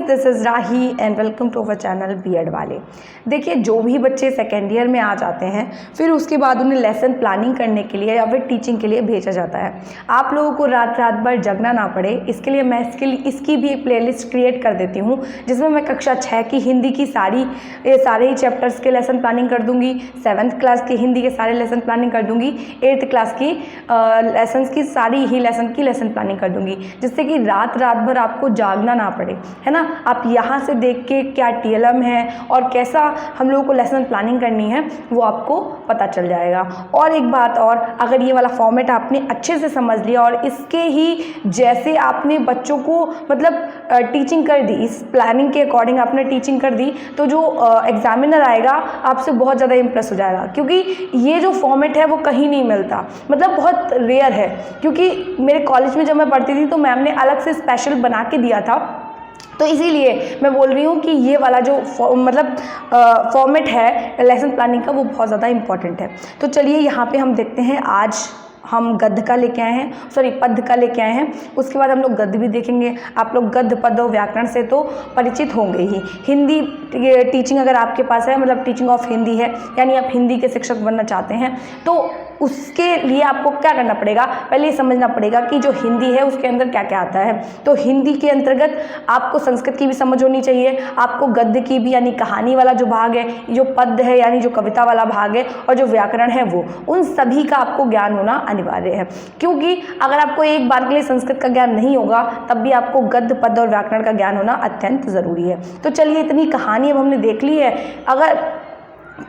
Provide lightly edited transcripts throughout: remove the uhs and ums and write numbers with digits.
This is Rahi and welcome to our channel BEd वाले। देखिए, जो भी बच्चे सेकेंड ईयर में आ जाते हैं फिर उसके बाद उन्हें लेसन प्लानिंग करने के लिए या फिर टीचिंग के लिए भेजा जाता है। आप लोगों को रात रात भर जगना ना पड़े, इसके लिए मैं इसकी भी एक प्लेलिस्ट क्रिएट कर देती हूँ जिसमें मैं कक्षा 6 की हिंदी की सारे ही चैप्टर्स के लेसन प्लानिंग कर दूँगी, 7th क्लास की हिंदी के सारे लेसन प्लानिंग कर दूँगी, 8th क्लास की लेसन्स की सारी ही लेसन प्लानिंग कर दूँगी, जिससे कि रात रात भर आपको जागना ना पड़े, है ना। आप यहाँ से देख के क्या टीएलएम है और कैसा हम लोगों को लेसन प्लानिंग करनी है वो आपको पता चल जाएगा। और एक बात और, अगर ये वाला फॉर्मेट आपने अच्छे से समझ लिया और इसके ही जैसे आपने बच्चों को मतलब टीचिंग कर दी, इस प्लानिंग के अकॉर्डिंग आपने टीचिंग कर दी, तो जो एग्जामिनर आएगा आपसे बहुत ज़्यादा इम्प्रेस हो जाएगा, क्योंकि ये जो फॉर्मेट है वो कहीं नहीं मिलता, मतलब बहुत रेयर है। क्योंकि मेरे कॉलेज में जब मैं पढ़ती थी तो मैम ने अलग से स्पेशल बना के दिया था, तो इसीलिए मैं बोल रही हूँ कि ये वाला जो फॉर्मेट है लेसन प्लानिंग का वो बहुत ज़्यादा इम्पॉर्टेंट है। तो चलिए यहाँ पे हम देखते हैं, आज हम गद्य का लेके आए हैं, पद्य का लेके आए हैं। उसके बाद हम लोग गद्य भी देखेंगे। आप लोग गद्य पद्य और व्याकरण से तो परिचित होंगे ही। हिंदी टीचिंग अगर आपके पास है, मतलब टीचिंग ऑफ हिंदी है, यानी आप हिंदी के शिक्षक बनना चाहते हैं, तो उसके लिए आपको क्या करना पड़ेगा, पहले ये समझना पड़ेगा कि जो हिंदी है उसके अंदर क्या क्या आता है। तो हिंदी के अंतर्गत आपको संस्कृत की भी समझ होनी चाहिए, आपको गद्य की भी, यानी कहानी वाला जो भाग है, जो पद्य है यानी जो कविता वाला भाग है, और जो व्याकरण है वो, उन सभी का आपको ज्ञान होना अनिवार्य है। क्योंकि अगर आपको एक बार के लिए संस्कृत का ज्ञान नहीं होगा तब भी आपको गद्य पद्य और व्याकरण का ज्ञान होना अत्यंत ज़रूरी है। तो चलिए, इतनी कहानी अब हमने देख ली है। अगर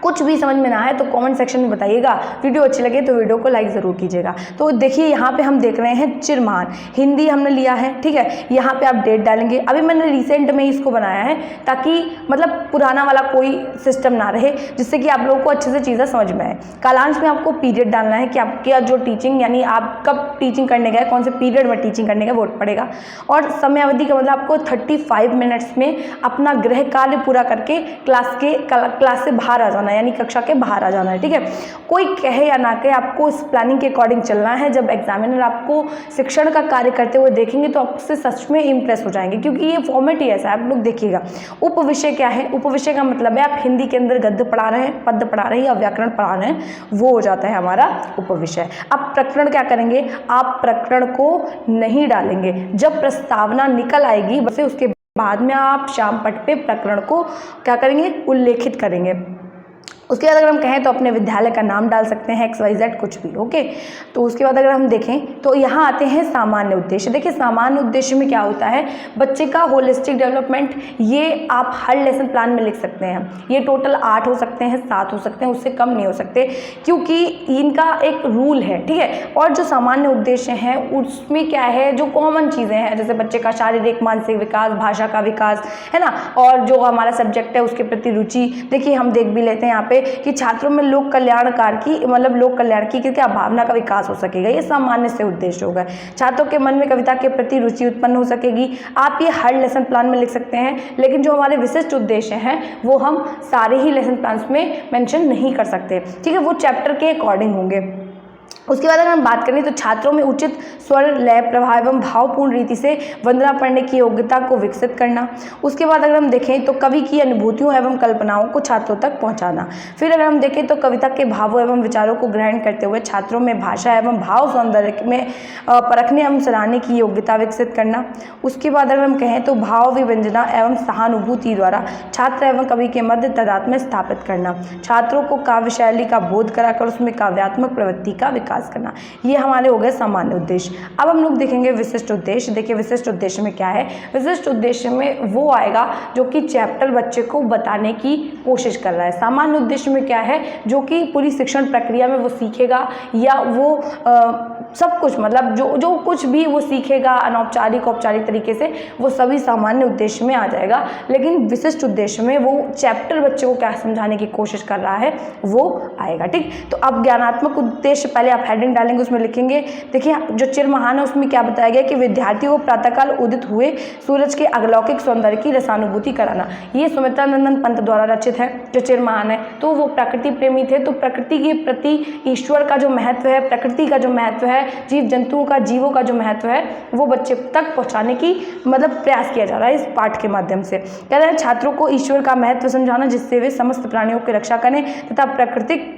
कुछ भी समझ में ना आए तो कमेंट सेक्शन में बताइएगा। वीडियो अच्छी लगे तो वीडियो को लाइक ज़रूर कीजिएगा। तो देखिए, यहाँ पे हम देख रहे हैं चिरमान, हिंदी हमने लिया है, ठीक है। यहाँ पे आप डेट डालेंगे। अभी मैंने रिसेंट में इसको बनाया है ताकि मतलब पुराना वाला कोई सिस्टम ना रहे, जिससे कि आप लोगों को अच्छे से चीज़ें समझ में आए। कालांश में आपको पीरियड डालना है कि आपके जो टीचिंग, यानी आप कब टीचिंग करने गए, कौन से पीरियड में टीचिंग करने गए वो पड़ेगा। और समय अवधि का मतलब आपको 35 मिनट्स में अपना गृह कार्य पूरा करके क्लास से बाहर आ जाना, यानी कक्षा के बाहर आ जाना है, ठीक है। कोई कहे या ना कहे, आपको इस प्लानिंग के अकॉर्डिंग चलना है। जब एग्जामिनर आपको शिक्षण का कार्य करते हुए देखेंगे तो आपसे सच में इम्प्रेस हो जाएंगे, क्योंकि ये फॉर्मेट ही ऐसा है। आप लोग देखिएगा, उपविषय क्या है, उपविषय का मतलब है आप हिंदी के अंदर गद्य पढ़ा रहे हैं, पद्य पढ़ा रहे हैं या व्याकरण पढ़ा रहे हैं, वो हो जाता है हमारा उपविषय। अब प्रकरण क्या करेंगे, आप प्रकरण को नहीं डालेंगे। जब प्रस्तावना निकल आएगी बस उसके बाद में आप श्याम पट पे प्रकरण को क्या करेंगे, उल्लेखित करेंगे। उसके बाद अगर हम कहें तो अपने विद्यालय का नाम डाल सकते हैं, XYZ कुछ भी, ओके। तो उसके बाद अगर हम देखें तो यहाँ आते हैं सामान्य उद्देश्य। देखिए, सामान्य उद्देश्य में क्या होता है, बच्चे का होलिस्टिक डेवलपमेंट। ये आप हर लेसन प्लान में लिख सकते हैं। ये टोटल 8 हो सकते हैं, 7 हो सकते हैं, उससे कम नहीं हो सकते, क्योंकि इनका एक रूल है, ठीक है। और जो सामान्य उद्देश्य हैं उसमें क्या है, जो कॉमन चीज़ें हैं, जैसे बच्चे का शारीरिक मानसिक विकास, भाषा का विकास, है ना, और जो हमारा सब्जेक्ट है उसके प्रति रुचि। देखिए, हम देख भी लेते हैं यहाँ पे कि छात्रों में लोक कल्याण की क्या भावना का विकास हो सकेगा। ये सामान्य से उद्देश्य होगा। छात्रों के मन में कविता के प्रति रुचि उत्पन्न हो सकेगी। आप ये हर लेसन प्लान में लिख सकते हैं, लेकिन जो हमारे विशिष्ट उद्देश्य हैं वो हम सारे ही लेसन प्लान में मेंशन नहीं कर सकते, ठीक है। वो चैप्टर के अकॉर्डिंग होंगे। उसके बाद अगर हम बात करें तो छात्रों में उचित स्वर, लय, प्रवाह एवं भावपूर्ण रीति से वंदना पढ़ने की योग्यता को विकसित करना। उसके बाद अगर हम देखें तो कवि की अनुभूतियों एवं कल्पनाओं को छात्रों तक पहुंचाना। फिर अगर हम देखें तो कविता के भावों एवं विचारों को ग्रहण करते हुए छात्रों में भाषा एवं भाव सौंदर्य में परखने एवं सराहने की योग्यता विकसित करना। उसके बाद अगर हम कहें तो भाव विव्यंजना एवं सहानुभूति द्वारा छात्र एवं कवि के मध्य तादात्म्य स्थापित करना। छात्रों को काव्य शैली का बोध कराकर उसमें काव्यात्मक प्रवृत्ति का विकास करना। ये हमारे हो गए सामान्य उद्देश्य। अब हम लोग देखेंगे विशिष्ट उद्देश्य। देखिए, विशिष्ट उद्देश्य में क्या है, विशिष्ट उद्देश्य में वो आएगा जो कि चैप्टर बच्चे को बताने की कोशिश कर रहा है। सामान्य उद्देश्य में क्या है, जो कि पूरी शिक्षण प्रक्रिया में वो सीखेगा, या वो सब कुछ, मतलब जो कुछ भी वो सीखेगा अनौपचारिक औपचारिक तरीके से, वो सभी सामान्य उद्देश्य में आ जाएगा। लेकिन विशिष्ट उद्देश्य में वो चैप्टर बच्चे को क्या समझाने की कोशिश कर रहा है वो आएगा, ठीक। तो अब ज्ञानात्मक उद्देश्य, पहले आप हेडिंग डालेंगे, उसमें लिखेंगे। देखिए, जो चिरमहान है उसमें क्या बताया गया कि विद्यार्थियों को प्रातःकाल उदित हुए सूरज के अलौकिक सौंदर्य की रसानुभूति कराना। ये सुमित्रा नंदन पंत द्वारा रचित है, जो चिरमहान है। तो वो प्रकृति प्रेमी थे, तो प्रकृति के प्रति ईश्वर का जो महत्व है, प्रकृति का जो महत्व है, जीव जंतुओं का, जीवों का जो महत्व है, वो बच्चे तक पहुँचाने की मतलब प्रयास किया जा रहा है इस पाठ के माध्यम से। कह रहे हैं छात्रों को ईश्वर का महत्व समझाना जिससे वे समस्त प्राणियों की रक्षा करें तथा प्राकृतिक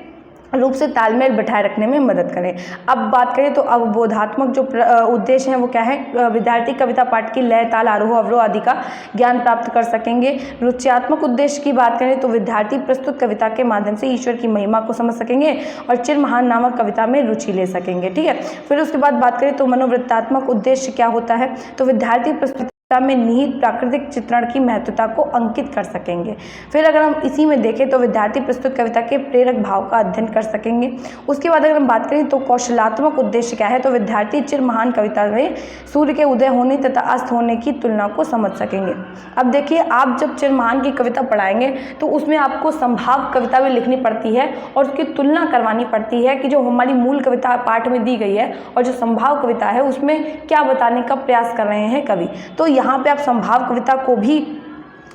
रूप से तालमेल बिठाए रखने में मदद करें। अब बात करें तो अवबोधात्मक जो उद्देश्य हैं वो क्या है, विद्यार्थी कविता पाठ की लय, ताल, आरोह, अवरोह आदि का ज्ञान प्राप्त कर सकेंगे। रुच्यात्मक उद्देश्य की बात करें तो विद्यार्थी प्रस्तुत कविता के माध्यम से ईश्वर की महिमा को समझ सकेंगे और चिर महान नामक कविता में रुचि ले सकेंगे। ठीक है, फिर उसके बाद बात करें तो मनोवृत्तात्मक उद्देश्य क्या होता है, तो विद्यार्थी प्रस्तुत में निहित प्राकृतिक चित्रण की महत्वता को अंकित कर सकेंगे। फिर अगर हम इसी में देखें तो विद्यार्थी प्रस्तुत कविता के प्रेरक भाव का अध्ययन कर सकेंगे। उसके बाद अगर हम बात करें तो कौशलात्मक उद्देश्य क्या है, तो विद्यार्थी चिर महान कविता में सूर्य के उदय होने तथा अस्त होने की तुलना को समझ सकेंगे। अब देखिए, आप जब चिर महान की कविता पढ़ाएंगे तो उसमें आपको संभाव कविता भी लिखनी पड़ती है और उसकी तुलना करवानी पड़ती है कि जो हमारी मूल कविता पाठ में दी गई है और जो संभाव कविता है उसमें क्या बताने का प्रयास कर रहे हैं कवि। तो यहाँ पे आप संभाव कविता को भी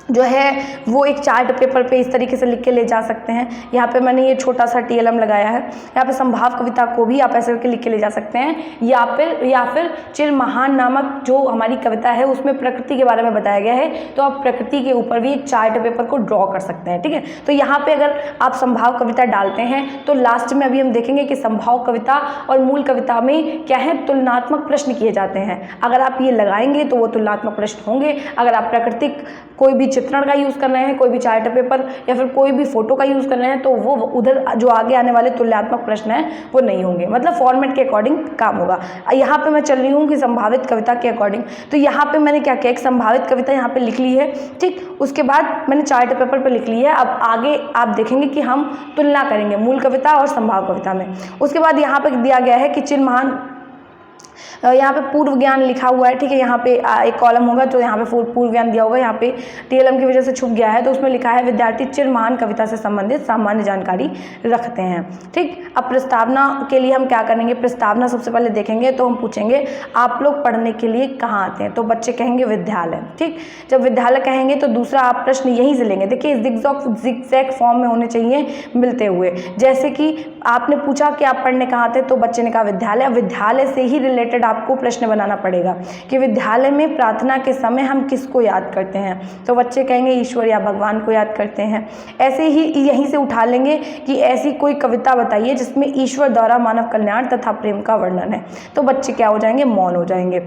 जो है वो एक चार्ट पेपर पे इस तरीके से लिख के ले जा सकते हैं। यहाँ पे मैंने ये छोटा सा TLM लगाया है, यहाँ पे संभाव कविता को भी आप ऐसे करके लिख के ले जा सकते हैं। या फिर चिर महान नामक जो हमारी कविता है उसमें प्रकृति के बारे में बताया गया है, तो आप प्रकृति के ऊपर भी एक चार्ट पेपर को ड्रॉ कर सकते हैं। ठीक है, तो यहाँ पे अगर आप संभाव कविता डालते हैं तो लास्ट में अभी हम देखेंगे कि संभाव कविता और मूल कविता में क्या है, तुलनात्मक प्रश्न किए जाते हैं। अगर आप ये लगाएंगे तो वो तुलनात्मक प्रश्न होंगे। अगर आप प्राकृतिक कोई भी चित्रण का यूज़ कर रहे हैं, कोई भी चार्ट पेपर या फिर कोई भी फोटो का यूज़ कर रहे हैं, तो वो उधर जो आगे आने वाले तुलनात्मक प्रश्न हैं वो नहीं होंगे, मतलब फॉर्मेट के अकॉर्डिंग काम होगा। यहाँ पे मैं चल रही हूँ कि संभावित कविता के अकॉर्डिंग, तो यहाँ पे मैंने क्या किया, एक संभावित कविता यहाँ पे लिख ली है। ठीक, उसके बाद मैंने चार्ट पेपर पर लिख ली है। अब आगे आप देखेंगे कि हम तुलना करेंगे मूल कविता और संभाव कविता में। उसके बाद यहाँ पे दिया गया है कि चिर महान, यहाँ पे पूर्व ज्ञान लिखा हुआ है। ठीक है, यहाँ पे एक कॉलम होगा तो यहाँ पे पूर्व ज्ञान दिया होगा, यहाँ पे TLM की वजह से छुप गया है तो उसमें लिखा है विद्यार्थी चिर महान कविता से संबंधित सामान्य जानकारी रखते हैं। ठीक, अब प्रस्तावना के लिए हम क्या करेंगे, प्रस्तावना सबसे पहले देखेंगे तो हम पूछेंगे आप लोग पढ़ने के लिए कहाँ आते हैं, तो बच्चे कहेंगे विद्यालय। ठीक, जब विद्यालय कहेंगे तो दूसरा आप प्रश्न यहीं से लेंगे। देखिए, ज़िगज़ैग फॉर्म में होने चाहिए, मिलते हुए। जैसे कि आपने पूछा कि आप पढ़ने कहाँ आते हैं, तो बच्चे ने कहा विद्यालय। विद्यालय से ही रिलेटेड आपको प्रश्न बनाना पड़ेगा कि विद्यालय में प्रार्थना के समय हम किसको याद करते हैं, तो बच्चे कहेंगे ईश्वर या भगवान को याद करते हैं। ऐसे ही यहीं से उठा लेंगे कि ऐसी कोई कविता बताइए जिसमें ईश्वर द्वारा मानव कल्याण तथा प्रेम का वर्णन है, तो बच्चे क्या हो जाएंगे, मौन हो जाएंगे।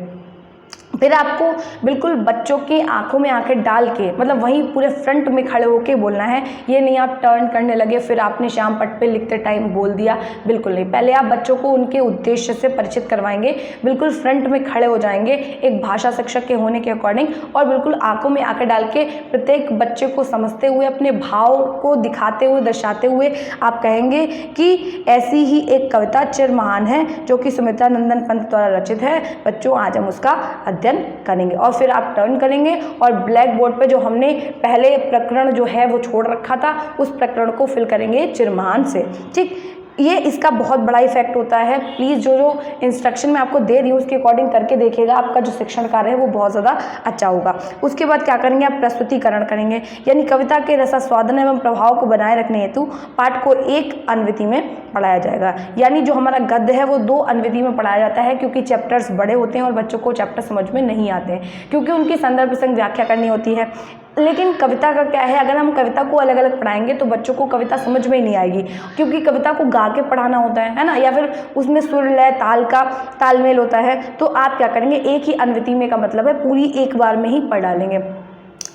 फिर आपको बिल्कुल बच्चों की आंखों में आंखें डाल के, मतलब वहीं पूरे फ्रंट में खड़े होके बोलना है। ये नहीं आप टर्न करने लगे फिर आपने श्याम पट्ट पे लिखते टाइम बोल दिया, बिल्कुल नहीं। पहले आप बच्चों को उनके उद्देश्य से परिचित करवाएंगे, बिल्कुल फ्रंट में खड़े हो जाएंगे एक भाषा शिक्षक के होने के अकॉर्डिंग, और बिल्कुल आंखों में आंखें डाल के प्रत्येक बच्चे को समझते हुए, अपने भाव को दिखाते हुए, दर्शाते हुए आप कहेंगे कि ऐसी ही एक कविता चिर महान है जो कि सुमित्रा नंदन पंत द्वारा रचित है। बच्चों, आज हम उसका अध्ययन करेंगे। और फिर आप टर्न करेंगे और ब्लैक बोर्ड पे जो हमने पहले प्रकरण जो है वो छोड़ रखा था, उस प्रकरण को फिल करेंगे चिर महान से। ठीक, ये इसका बहुत बड़ा इफेक्ट होता है। प्लीज़ जो इंस्ट्रक्शन मैं आपको दे रही हूँ उसके अकॉर्डिंग करके देखिएगा, आपका जो शिक्षण कार्य है वो बहुत ज़्यादा अच्छा होगा। उसके बाद क्या करेंगे, आप प्रस्तुतिकरण करेंगे, यानी कविता के रसास्वादन एवं प्रभाव को बनाए रखने हेतु पाठ को एक अनुवृत्ति में पढ़ाया जाएगा। यानी जो हमारा गद्य है वो 2 अनुवृत्ति में पढ़ाया जाता है, क्योंकि चैप्टर्स बड़े होते हैं और बच्चों को चैप्टर समझ में नहीं आते हैं, क्योंकि उनकी संदर्भ प्रसंग व्याख्या करनी होती है। लेकिन कविता का क्या है, अगर हम कविता को अलग अलग पढ़ाएंगे तो बच्चों को कविता समझ में ही नहीं आएगी, क्योंकि कविता को गा के पढ़ाना होता है ना, या फिर उसमें सुर लय ताल का तालमेल होता है। तो आप क्या करेंगे, एक ही अनुवृत्ति में का मतलब है पूरी एक बार में ही पढ़ डालेंगे।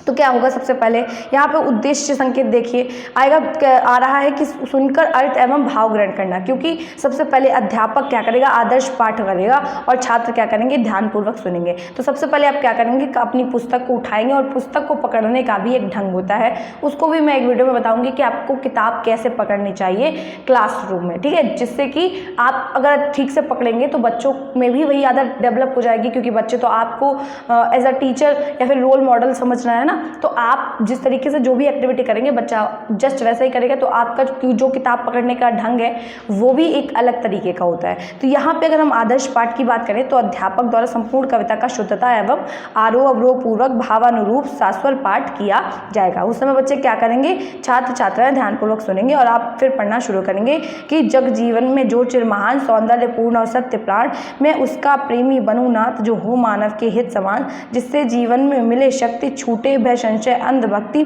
तो क्या होगा, सबसे पहले यहाँ पे उद्देश्य संकेत देखिए आएगा, आ रहा है कि सुनकर अर्थ एवं भाव ग्रहण करना, क्योंकि सबसे पहले अध्यापक क्या करेगा, आदर्श पाठ करेगा और छात्र क्या करेंगे, ध्यानपूर्वक सुनेंगे। तो सबसे पहले आप क्या करेंगे, अपनी पुस्तक को उठाएंगे, और पुस्तक को पकड़ने का भी एक ढंग होता है, उसको भी मैं एक वीडियो में बताऊंगी कि आपको किताब कैसे पकड़नी चाहिए क्लासरूम में। ठीक है, जिससे कि आप अगर ठीक से पकड़ेंगे तो बच्चों में भी वही आदत डेवलप हो जाएगी, क्योंकि बच्चे तो आपको एज अ टीचर या फिर रोल मॉडल समझ रहे हैं ना, ना। तो आप जिस तरीके से जो भी एक्टिविटी करेंगे बच्चा जस्ट वैसा ही करेगा, तो आपका जो किताब पकड़ने का ढंग है वो भी एक अलग तरीके का होता है। तो यहाँ पे अगर हम आदर्श पाठ की बात करें तो अध्यापक द्वारा संपूर्ण कविता का शुद्धता एवं आरोह अवरोह पूर्वक भावानुरूप शाश्वत पाठ किया जाएगा। उस समय बच्चे क्या करेंगे, छात्र छात्राएं ध्यानपूर्वक सुनेंगे और आप फिर पढ़ना शुरू करेंगे कि जग जीवन में जो चिर महान सौंदर्य पूर्ण और सत्य प्राण, मैं उसका प्रेमी बनूं नाथ जो हो मानव के हित समान, जिससे जीवन में मिले शक्ति छूटे भय संशय अंधभक्ति,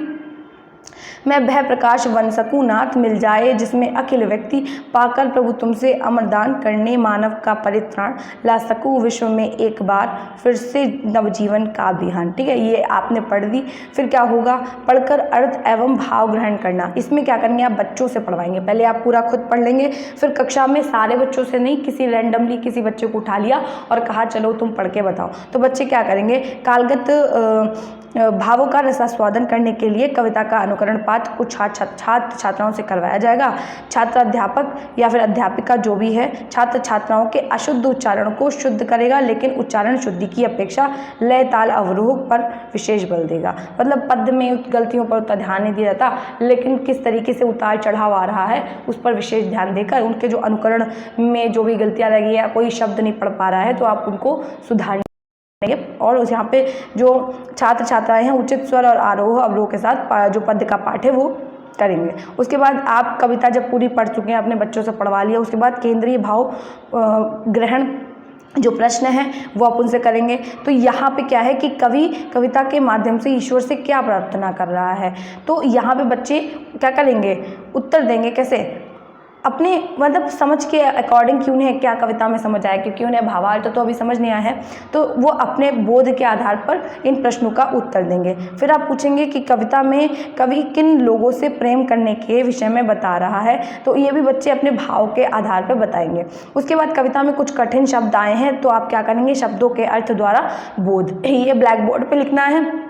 मैं भय प्रकाश बन सकूं नाथ मिल जाए जिसमें अखिल व्यक्ति, पाकर प्रभु तुमसे अमरदान करने मानव का परित्राण, ला सकूं विश्व में एक बार फिर से नवजीवन का बिहान। ठीक है, ये आपने पढ़ दी। फिर क्या होगा, पढ़कर अर्थ एवं भाव ग्रहण करना। इसमें क्या करेंगे, आप बच्चों से पढ़वाएंगे। पहले आप पूरा खुद पढ़ लेंगे, फिर कक्षा में सारे बच्चों से नहीं, किसी रैंडमली किसी बच्चे को उठा लिया और कहा चलो तुम पढ़ के बताओ। तो बच्चे क्या करेंगे, कालगत भावों का रसास्वादन करने के लिए कविता का अनुकरण पाठ कुछ छात्र छात्राओं से करवाया जाएगा। छात्र अध्यापक या फिर अध्यापिका जो भी है छात्र छात्राओं के अशुद्ध उच्चारण को शुद्ध करेगा, लेकिन उच्चारण शुद्धि की अपेक्षा लय ताल अवरोह पर विशेष बल देगा। मतलब पद में गलतियों पर उतना ध्यान नहीं दिया जाता, लेकिन किस तरीके से उतार चढ़ाव आ रहा है उस पर विशेष ध्यान देकर उनके जो अनुकरण में जो भी गलतियाँ लगी है, कोई शब्द नहीं पढ़ पा रहा है तो आप उनको सुधार और उस यहाँ पे जो छात्र छात्राएं हैं उचित स्वर और आरोह अवरोह के साथ जो पद्य का पाठ है वो करेंगे। उसके बाद आप कविता जब पूरी पढ़ चुके हैं, अपने बच्चों से पढ़वा लिया, उसके बाद केंद्रीय भाव ग्रहण जो प्रश्न है वो आप उनसे करेंगे। तो यहाँ पे क्या है कि कवि कविता के माध्यम से ईश्वर से क्या प्रार्थना कर रहा है, तो यहाँ पे बच्चे क्या करेंगे, उत्तर देंगे। कैसे, अपने मतलब समझ के अकॉर्डिंग कि उन्हें क्या कविता में समझ आया, क्योंकि उन्हें भावार्थ तो अभी समझ नहीं आया है, तो वो अपने बोध के आधार पर इन प्रश्नों का उत्तर देंगे। फिर आप पूछेंगे कि कविता में कवि किन लोगों से प्रेम करने के विषय में बता रहा है, तो ये भी बच्चे अपने भाव के आधार पर बताएंगे। उसके बाद कविता में कुछ कठिन शब्द आए हैं, तो आप क्या करेंगे, शब्दों के अर्थ द्वारा बोध, ये ब्लैक बोर्ड पर लिखना है।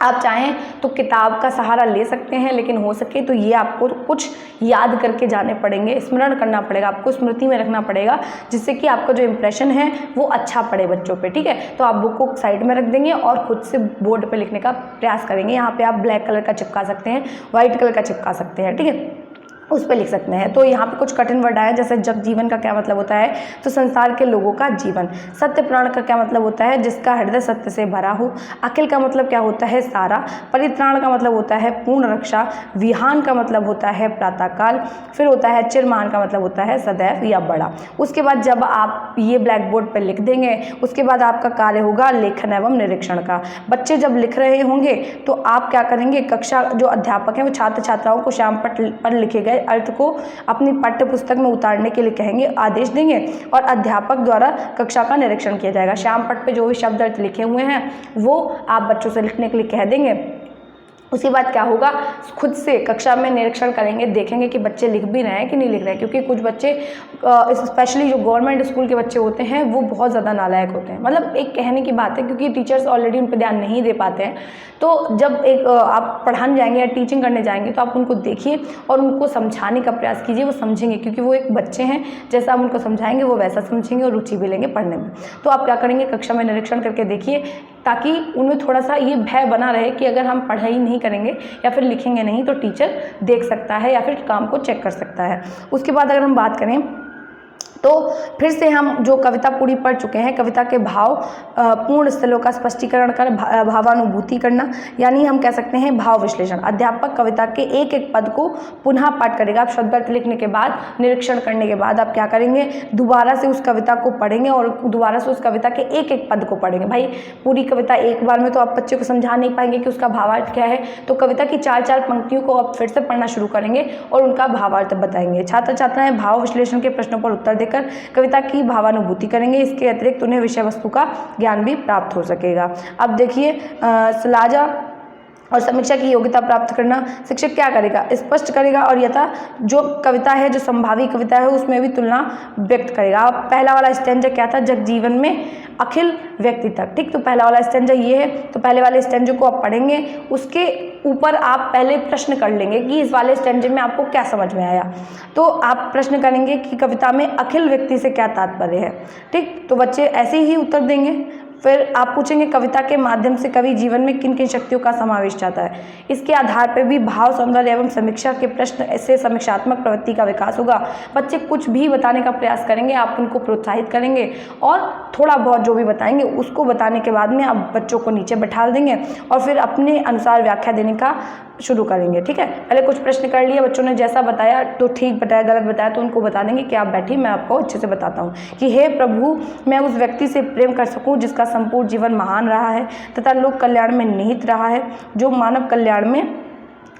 आप चाहें तो किताब का सहारा ले सकते हैं, लेकिन हो सके तो ये आपको कुछ याद करके जाने पड़ेंगे, स्मरण करना पड़ेगा, आपको स्मृति में रखना पड़ेगा, जिससे कि आपका जो इम्प्रेशन है वो अच्छा पड़े बच्चों पे। ठीक है, तो आप बुक को साइड में रख देंगे और खुद से बोर्ड पे लिखने का प्रयास करेंगे। यहाँ पे आप ब्लैक कलर का चिपका सकते हैं, वाइट कलर का चिपका सकते हैं, ठीक है, उस पर लिख सकते हैं। तो यहाँ पे कुछ कठिन वर्ड आए, जैसे जग जीवन का क्या मतलब होता है, तो संसार के लोगों का जीवन। सत्य प्राण का क्या मतलब होता है, जिसका हृदय सत्य से भरा हो। अखिल का मतलब क्या होता है, सारा। परित्राण का मतलब होता है पूर्ण रक्षा। विहान का मतलब होता है प्रातःकाल। फिर होता है चिरमान का मतलब होता है सदैव या बड़ा। उसके बाद जब आप ये ब्लैक बोर्ड पर लिख देंगे, उसके बाद आपका कार्य होगा लेखन एवं निरीक्षण का। बच्चे जब लिख रहे होंगे तो आप क्या करेंगे, कक्षा जो अध्यापक हैं वो छात्र छात्राओं को श्याम पट्ट पर लिखे गए अर्थ को अपनी पाठ्य पुस्तक में उतारने के लिए कहेंगे, आदेश देंगे, और अध्यापक द्वारा कक्षा का निरीक्षण किया जाएगा। श्याम पट्ट पे जो भी शब्द अर्थ लिखे हुए हैं वो आप बच्चों से लिखने के लिए कह देंगे। उसके बाद क्या होगा, खुद से कक्षा में निरीक्षण करेंगे, देखेंगे कि बच्चे लिख भी रहे हैं कि नहीं लिख रहे हैं, क्योंकि कुछ बच्चे स्पेशली जो गवर्नमेंट स्कूल के बच्चे होते हैं वो बहुत ज़्यादा नालायक होते हैं। मतलब एक कहने की बात है, क्योंकि टीचर्स ऑलरेडी उन पर ध्यान नहीं दे पाते हैं। तो जब एक आप पढ़ाने जाएंगे या टीचिंग करने जाएंगे तो आप उनको देखिए और उनको समझाने का प्रयास कीजिए, वो समझेंगे, क्योंकि वो एक बच्चे हैं, जैसा आप उनको समझाएंगे वो वैसा समझेंगे और रुचि भी लेंगे पढ़ने में। तो आप क्या करेंगे, कक्षा में निरीक्षण करके देखिए, ताकि उनमें थोड़ा सा ये भय बना रहे कि अगर हम पढ़ाई नहीं करेंगे या फिर लिखेंगे नहीं तो टीचर देख सकता है या फिर काम को चेक कर सकता है। उसके बाद अगर हम बात करें तो फिर से हम जो कविता पूरी पढ़ चुके हैं, कविता के भाव पूर्ण स्थलों का स्पष्टीकरण कर भावानुभूति करना, यानी हम कह सकते हैं भाव विश्लेषण। अध्यापक कविता के एक एक पद को पुनः पाठ करेगा। आप शब्दार्थ लिखने के बाद, निरीक्षण करने के बाद आप क्या करेंगे, दोबारा से उस कविता को पढ़ेंगे और दोबारा से उस कविता के एक एक पद को पढ़ेंगे। भाई पूरी कविता एक बार में तो आप बच्चे को समझा नहीं पाएंगे कि उसका भावार्थ क्या है, तो कविता की 4-4 पंक्तियों को आप फिर से पढ़ना शुरू करेंगे और उनका भावार्थ बताएंगे। छात्र छात्राएं भाव विश्लेषण के प्रश्नों पर उत्तर देकर कविता की भावानुभूति करेंगे। इसके अतिरिक्त उन्हें विषय वस्तु का ज्ञान भी प्राप्त हो सकेगा। अब देखिए सलाजा और समीक्षा की योग्यता प्राप्त करना, शिक्षक क्या करेगा, स्पष्ट करेगा और यथा जो कविता है, जो संभावी कविता है उसमें भी तुलना व्यक्त करेगा। अब पहला वाला स्टैंजा क्या था, जग जीवन में अखिल व्यक्ति तक, ठीक, तो पहला वाला स्टैंजा ये है। तो पहले वाले स्टैंजे को आप पढ़ेंगे, उसके ऊपर आप पहले प्रश्न कर लेंगे कि इस वाले स्टैंजे में आपको क्या समझ में आया। तो आप प्रश्न करेंगे कि कविता में अखिल व्यक्ति से क्या तात्पर्य है, ठीक, तो बच्चे ऐसे ही उत्तर देंगे। फिर आप पूछेंगे कविता के माध्यम से कवि जीवन में किन किन शक्तियों का समावेश चाहता है। इसके आधार पर भी भाव, सौंदर्य एवं समीक्षा के प्रश्न से समीक्षात्मक प्रवृत्ति का विकास होगा। बच्चे कुछ भी बताने का प्रयास करेंगे, आप उनको प्रोत्साहित करेंगे और थोड़ा बहुत जो भी बताएंगे उसको बताने के बाद में आप बच्चों को नीचे बैठा देंगे और फिर अपने अनुसार व्याख्या देने का शुरू करेंगे। ठीक है, पहले कुछ प्रश्न कर लिए, बच्चों ने जैसा बताया तो ठीक बताया, गलत बताया तो उनको बता देंगे कि आप बैठिए, मैं आपको अच्छे से बताता हूँ कि हे प्रभु, मैं उस व्यक्ति से प्रेम कर सकूँ जिसका संपूर्ण जीवन महान रहा है तथा लोक कल्याण में निहित रहा है, जो मानव कल्याण में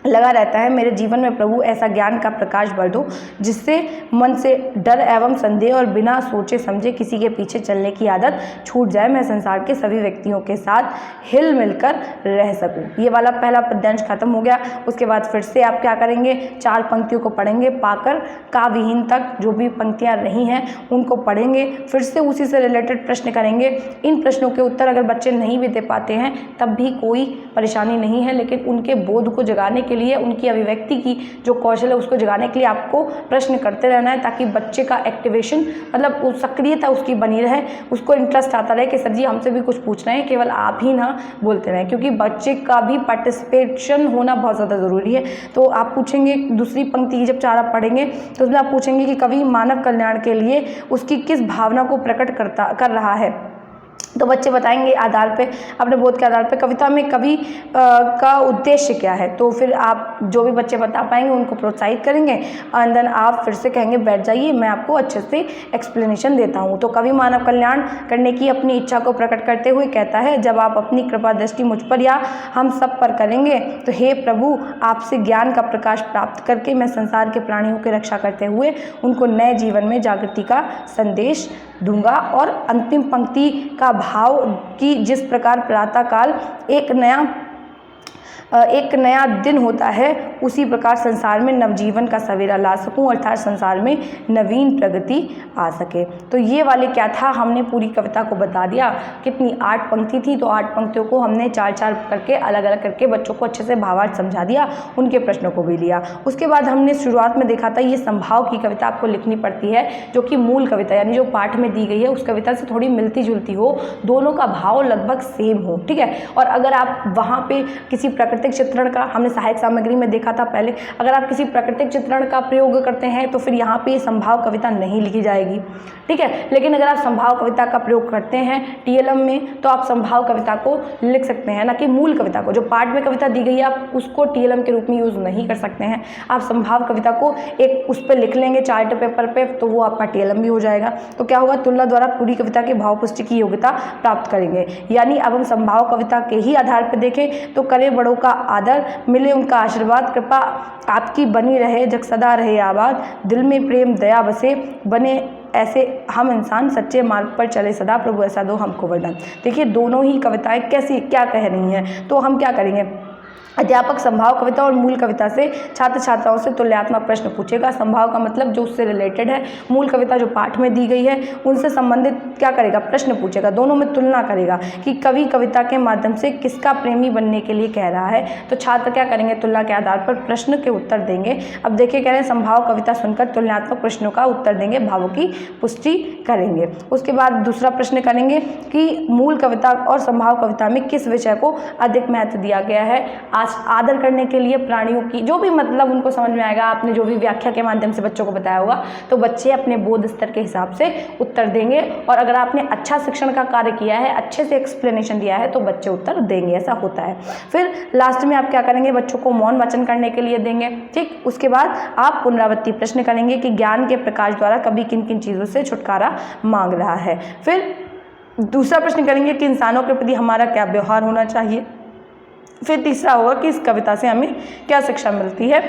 लगा रहता है। मेरे जीवन में प्रभु ऐसा ज्ञान का प्रकाश भर दो जिससे मन से डर एवं संदेह और बिना सोचे समझे किसी के पीछे चलने की आदत छूट जाए। मैं संसार के सभी व्यक्तियों के साथ हिल मिलकर रह सकूं। ये वाला पहला पद्यांश खत्म हो गया। उसके बाद फिर से आप क्या करेंगे, 4 पंक्तियों को पढ़ेंगे, पाकर काव्यहीन तक जो भी पंक्तियाँ रही हैं उनको पढ़ेंगे, फिर से उसी से रिलेटेड प्रश्न करेंगे। इन प्रश्नों के उत्तर अगर बच्चे नहीं भी दे पाते हैं तब भी कोई परेशानी नहीं है, लेकिन उनके बोध को जगाने के लिए, उनकी अभिव्यक्ति की जो कौशल है उसको जगाने के लिए आपको प्रश्न करते रहना है, ताकि बच्चे का एक्टिवेशन मतलब सक्रियता उसकी बनी रहे, उसको इंटरेस्ट आता रहे कि सर जी हमसे भी कुछ पूछना है, केवल आप ही ना बोलते रहें, क्योंकि बच्चे का भी पार्टिसिपेशन होना बहुत ज़्यादा ज़रूरी है। तो आप पूछेंगे दूसरी पंक्ति की जब 4 आप पढ़ेंगे तो उसमें आप पूछेंगे कि कवि मानव कल्याण के लिए उसकी किस भावना को प्रकट कर रहा है। तो बच्चे बताएंगे आधार पे, अपने बोध के आधार पे कविता में कवि का उद्देश्य क्या है। तो फिर आप जो भी बच्चे बता पाएंगे उनको प्रोत्साहित करेंगे एंड देन आप फिर से कहेंगे बैठ जाइए, मैं आपको अच्छे से एक्सप्लेनेशन देता हूँ। तो कवि मानव कल्याण करने की अपनी इच्छा को प्रकट करते हुए कहता है, जब आप अपनी कृपा दृष्टि मुझ पर या हम सब पर करेंगे तो हे प्रभु, आपसे ज्ञान का प्रकाश प्राप्त करके मैं संसार के प्राणियों की रक्षा करते हुए उनको नए जीवन में जागृति का संदेश दूंगा। और अंतिम पंक्ति का भाव कि जिस प्रकार प्रातःकाल एक नया दिन होता है उसी प्रकार संसार में नवजीवन का सवेरा ला सकूं, अर्थात संसार में नवीन प्रगति आ सके। तो ये वाले क्या था, हमने पूरी कविता को बता दिया। कितनी 8 पंक्ति थी, तो 8 पंक्तियों को हमने 4-4 करके अलग अलग करके बच्चों को अच्छे से भावार्थ समझा दिया, उनके प्रश्नों को भी लिया। उसके बाद हमने शुरुआत में देखा था ये संभाव की कविता आपको लिखनी पड़ती है, जो कि मूल कविता यानी जो पाठ में दी गई है उस कविता से थोड़ी मिलती जुलती हो, दोनों का भाव लगभग सेम हो। ठीक है, और अगर आप वहाँ पे किसी प्राकृतिक चित्रण का, हमने सहायक सामग्री में देखा था पहले, अगर आप किसी प्राकृतिक चित्रण का प्रयोग करते हैं तो फिर यहाँ पे संभाव कविता नहीं लिखी जाएगी। ठीक है, लेकिन अगर आप संभाव कविता का प्रयोग करते हैं टीएलएम में तो आप संभाव कविता को लिख सकते हैं, ना कि मूल कविता को। जो पाठ में कविता दी गई है आप उसको टीएलएम के रूप में यूज़ नहीं कर सकते हैं। आप संभाव कविता को एक उस पर लिख लेंगे चार्ट पेपर पे, तो वो आपका टीएलएम भी हो जाएगा। तो क्या होगा, तुलना द्वारा पूरी कविता के भाव पुष्टि की योग्यता प्राप्त करेंगे। यानी अब हम संभाव कविता के ही आधार पर देखें तो करें बड़ों का आदर, मिले उनका आशीर्वाद, कृपा आपकी बनी रहे जग सदा रहे आबाद, दिल में प्रेम दया बसे, बने ऐसे हम इंसान सच्चे मार्ग पर चले सदा, प्रभु ऐसा दो हमको वरदान। देखिए दोनों ही कविताएं कैसी क्या कह रही हैं। तो हम क्या करेंगे, अध्यापक संभाव कविता और मूल कविता से छात्र छात्राओं से तुलनात्मक प्रश्न पूछेगा। संभाव का मतलब जो उससे रिलेटेड है, मूल कविता जो पाठ में दी गई है उनसे संबंधित क्या करेगा, प्रश्न पूछेगा। दोनों में तुलना करेगा कि कवि कविता के माध्यम से किसका प्रेमी बनने के लिए कह रहा है। तो छात्र क्या करेंगे, तुलना के आधार पर प्रश्न के उत्तर देंगे। अब देखिए कह रहे हैं संभाव कविता सुनकर तुलनात्मक प्रश्नों का उत्तर देंगे, भावों की पुष्टि करेंगे। उसके बाद दूसरा प्रश्न करेंगे कि मूल कविता और संभाव कविता में किस विषय को अधिक महत्व दिया गया है। आदर करने के लिए प्राणियों की जो भी मतलब उनको समझ में आएगा, आपने जो भी व्याख्या के माध्यम से बच्चों को बताया होगा, तो बच्चे अपने बोध स्तर के हिसाब से उत्तर देंगे। और अगर आपने अच्छा शिक्षण का कार्य किया है, अच्छे से एक्सप्लेनेशन दिया है, तो बच्चे उत्तर देंगे, ऐसा होता है। फिर लास्ट में आप क्या करेंगे, बच्चों को मौन वाचन करने के लिए देंगे। ठीक, उसके बाद आप पुनरावृत्ति प्रश्न करेंगे कि ज्ञान के प्रकाश द्वारा कवि किन किन चीज़ों से छुटकारा मांग रहा है। फिर दूसरा प्रश्न करेंगे कि इंसानों के प्रति हमारा क्या व्यवहार होना चाहिए। फिर तीसरा होगा कि इस कविता से हमें क्या शिक्षा मिलती है।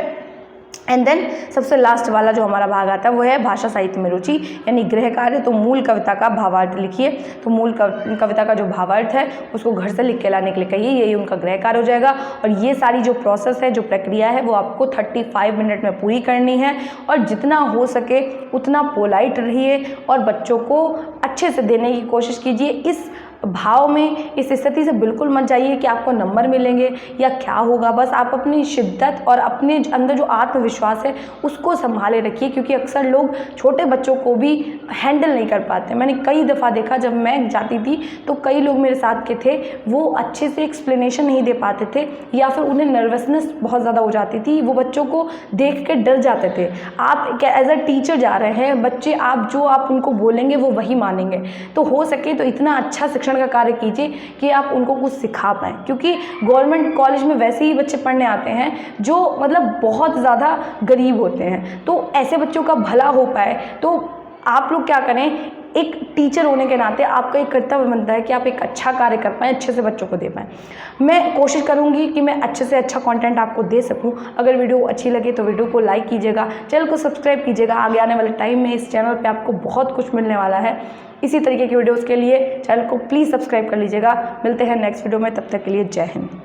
एंड देन सबसे लास्ट वाला जो हमारा भाग आता है वो है भाषा साहित्य में रुचि यानी गृह कार्य। तो मूल कविता का भावार्थ लिखिए। तो मूल कविता का जो भावार्थ है उसको घर से लिख के लाने के लिए कहिए, यही उनका गृह कार्य हो जाएगा। और ये सारी जो प्रोसेस है, जो प्रक्रिया है, वो आपको 35 मिनट में पूरी करनी है। और जितना हो सके उतना पोलाइट रहिए और बच्चों को अच्छे से देने की कोशिश कीजिए। इस भाव में, इस स्थिति से बिल्कुल मत जाइए कि आपको नंबर मिलेंगे या क्या होगा। बस आप अपनी शिद्दत और अपने अंदर जो आत्मविश्वास है उसको संभाले रखिए, क्योंकि अक्सर लोग छोटे बच्चों को भी हैंडल नहीं कर पाते। मैंने कई दफ़ा देखा, जब मैं जाती थी तो कई लोग मेरे साथ के थे, वो अच्छे से एक्सप्लेनेशन नहीं दे पाते थे या फिर उन्हें नर्वसनेस बहुत ज़्यादा हो जाती थी, वो बच्चों को देख के डर जाते थे। आप एज अ टीचर जा रहे हैं, बच्चे आप उनको बोलेंगे वो वही मानेंगे। तो हो सके तो इतना अच्छा शिक्षण का कार्य कीजिए कि आप उनको कुछ सिखा पाएँ, क्योंकि गवर्नमेंट कॉलेज में वैसे ही बच्चे पढ़ने आते हैं जो मतलब बहुत ज़्यादा गरीब होते हैं। तो ऐसे बच्चों का भला हो पाए तो आप लोग क्या करें, एक टीचर होने के नाते आपका एक कर्तव्य बनता है कि आप एक अच्छा कार्य कर पाएँ, अच्छे से बच्चों को दे पाएँ। मैं कोशिश करूँगी कि मैं अच्छे से अच्छा कंटेंट आपको दे सकूँ। अगर वीडियो अच्छी लगे तो वीडियो को लाइक कीजिएगा, चैनल को सब्सक्राइब कीजिएगा। आगे आने वाले टाइम में इस चैनल पे आपको बहुत कुछ मिलने वाला है। इसी तरीके की वीडियोज़ के लिए चैनल को प्लीज़ सब्सक्राइब कर लीजिएगा। मिलते हैं नेक्स्ट वीडियो में, तब तक के लिए जय हिंद।